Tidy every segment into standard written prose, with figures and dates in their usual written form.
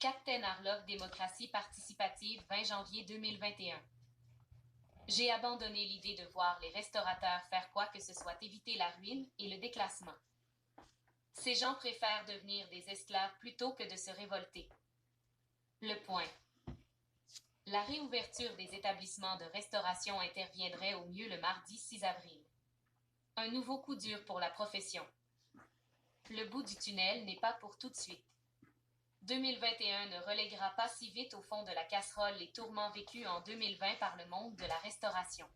Captain Harlock Démocratie participative 20 janvier 2021. J'ai abandonné l'idée de voir les restaurateurs faire quoi que ce soit éviter la ruine et le déclassement. Ces gens préfèrent devenir des esclaves plutôt que de se révolter. Le point. La réouverture des établissements de restauration interviendrait au mieux le mardi 6 avril. Un nouveau coup dur pour la profession. Le bout du tunnel n'est pas pour tout de suite. 2021 ne reléguera pas si vite au fond de la casserole les tourments vécus en 2020 par le monde de la restauration.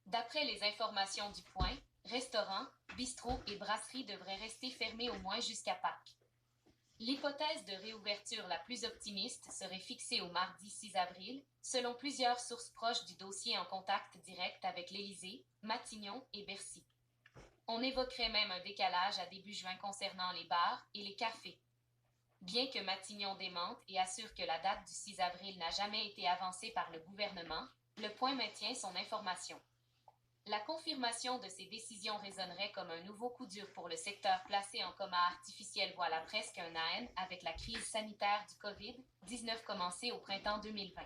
D'après les informations du Point, restaurants, bistrots et brasseries devraient rester fermés au moins jusqu'à Pâques. L'hypothèse de réouverture la plus optimiste serait fixée au mardi 6 avril, selon plusieurs sources proches du dossier en contact direct avec l'Élysée, Matignon et Bercy. On évoquerait même un décalage à début juin concernant les bars et les cafés. Bien que Matignon démente et assure que la date du 6 avril n'a jamais été avancée par le gouvernement, le Point maintient son information. La confirmation de ces décisions résonnerait comme un nouveau coup dur pour le secteur placé en coma artificiel, voilà presque un an avec la crise sanitaire du Covid-19 commencée au printemps 2020.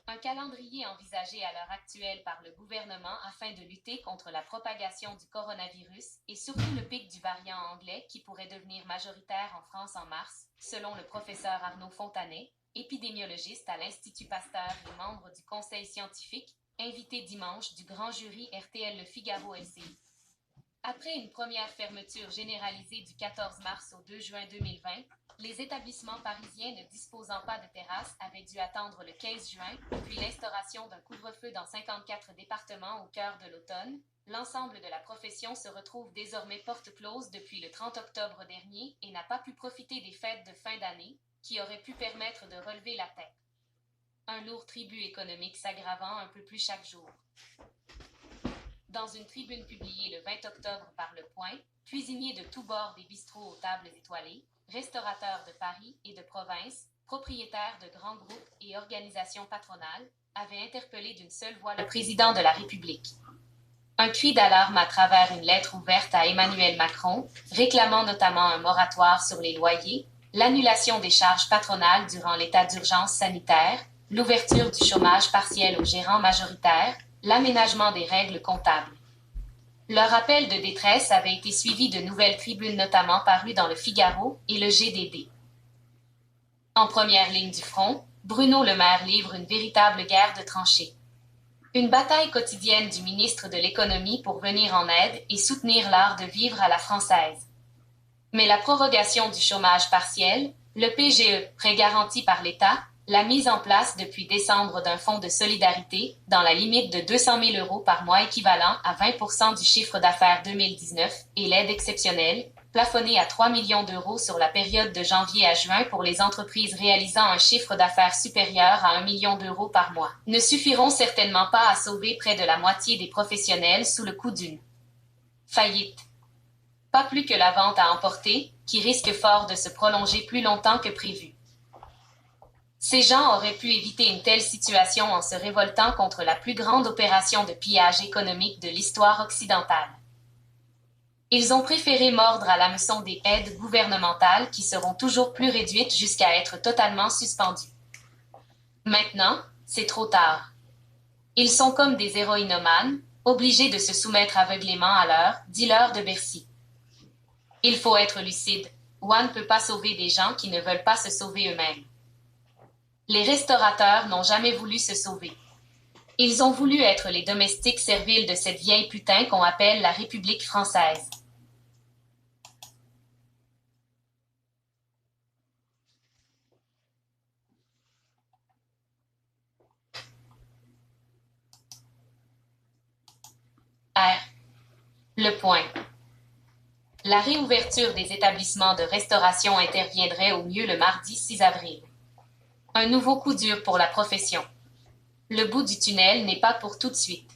Un calendrier envisagé à l'heure actuelle par le gouvernement afin de lutter contre la propagation du coronavirus et surtout le pic du variant anglais qui pourrait devenir majoritaire en France en mars, selon le professeur Arnaud Fontanet, épidémiologiste à l'Institut Pasteur et membre du conseil scientifique, invité dimanche du grand jury RTL Le Figaro LCI. Après une première fermeture généralisée du 14 mars au 2 juin 2020, les établissements parisiens ne disposant pas de terrasse avaient dû attendre le 15 juin, puis l'instauration d'un couvre-feu dans 54 départements au cœur de l'automne. L'ensemble de la profession se retrouve désormais porte close depuis le 30 octobre dernier et n'a pas pu profiter des fêtes de fin d'année, qui auraient pu permettre de relever la tête. Un lourd tribut économique s'aggravant un peu plus chaque jour. Dans une tribune publiée le 20 octobre par Le Point, cuisiniers de tous bords des bistrots aux tables étoilées, restaurateurs de Paris et de province, propriétaires de grands groupes et organisations patronales, avaient interpellé d'une seule voix le président de la République. Un cri d'alarme à travers une lettre ouverte à Emmanuel Macron, réclamant notamment un moratoire sur les loyers, l'annulation des charges patronales durant l'état d'urgence sanitaire, l'ouverture du chômage partiel aux gérants majoritaires, l'aménagement des règles comptables. Leur appel de détresse avait été suivi de nouvelles tribunes notamment parues dans le Figaro et le GDD. En première ligne du front, Bruno Le Maire livre une véritable guerre de tranchées. Une bataille quotidienne du ministre de l'Économie pour venir en aide et soutenir l'art de vivre à la française. Mais la prorogation du chômage partiel, le PGE, prêt garanti par l'État, la mise en place depuis décembre d'un fonds de solidarité dans la limite de 200 000 € par mois équivalent à 20% du chiffre d'affaires 2019 et l'aide exceptionnelle, plafonnée à 3 millions d'euros sur la période de janvier à juin pour les entreprises réalisant un chiffre d'affaires supérieur à 1 million d'euros par mois, ne suffiront certainement pas à sauver près de la moitié des professionnels sous le coup d'une faillite. Pas plus que la vente à emporter, qui risque fort de se prolonger plus longtemps que prévu. Ces gens auraient pu éviter une telle situation en se révoltant contre la plus grande opération de pillage économique de l'histoire occidentale. Ils ont préféré mordre à l'hameçon des aides gouvernementales qui seront toujours plus réduites jusqu'à être totalement suspendues. Maintenant, c'est trop tard. Ils sont comme des héroïnomanes, obligés de se soumettre aveuglément à leur dealer de Bercy. Il faut être lucide, on ne peut pas sauver des gens qui ne veulent pas se sauver eux-mêmes. Les restaurateurs n'ont jamais voulu se sauver. Ils ont voulu être les domestiques serviles de cette vieille putain qu'on appelle la République française. R. Le Point. La réouverture des établissements de restauration interviendrait au mieux le mardi 6 avril. Un nouveau coup dur pour la profession. Le bout du tunnel n'est pas pour tout de suite.